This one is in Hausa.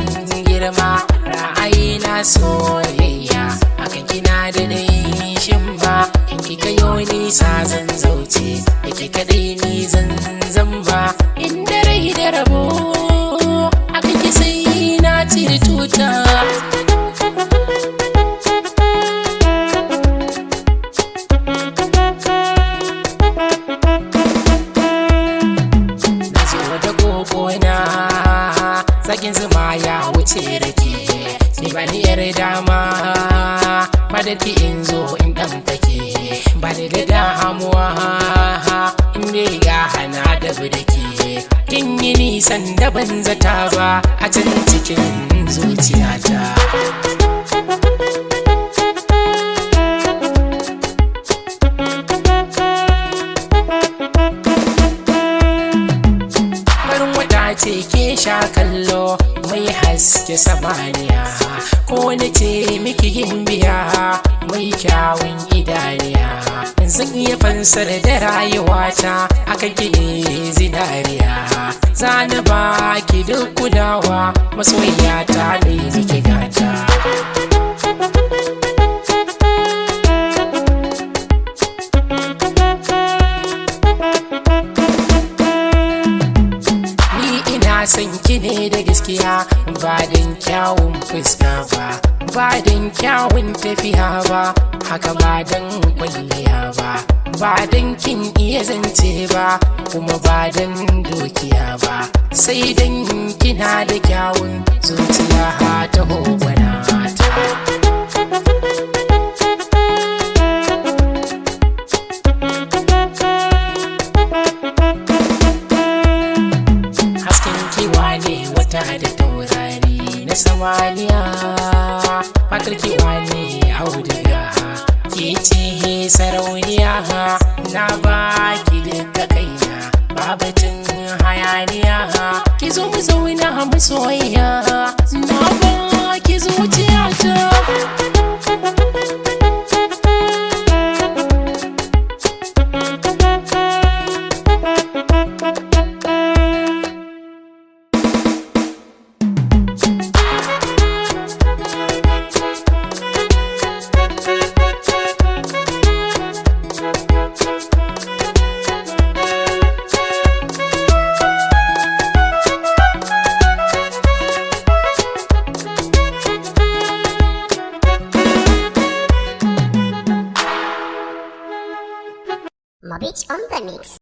kin girma ra'ayi na soyayya akan kina da dai shin ba in kika yo nisa zan zauce yake kadai ni zan zamba inda rai da rabo akan ki sai na cire tuta sakin zuma ya wuce rake ni ba ni yar dama ba da ki in zo in dan take ba da damuwa in ne ga hana da budake kin yi nisan da ban zata ba a can cikin zuciyata ce ke sha kallo mai haske samaniya ko na ce miki yin biya mai kyawun idaniya zan iya fansar da rayuwata akan ki zinariya zana ba ki duk kulawa masoyiyata ne miki gata san ki ne da gaskiya ba don kyawun fuska ba don kyawun tafiya ba haka ba don kwalliya ba don kin iya zance ba kuma ba don dokiya ba sai don kina da kyawun zuciya ta hobana ta da taurari na samaniya fatar kiwa ne auduga ke ce sarauniya na ba ki duka kaina babatin hayaniya ki zo mu zauna mu soyayya na ba ki zuciyata Mobich on the mix.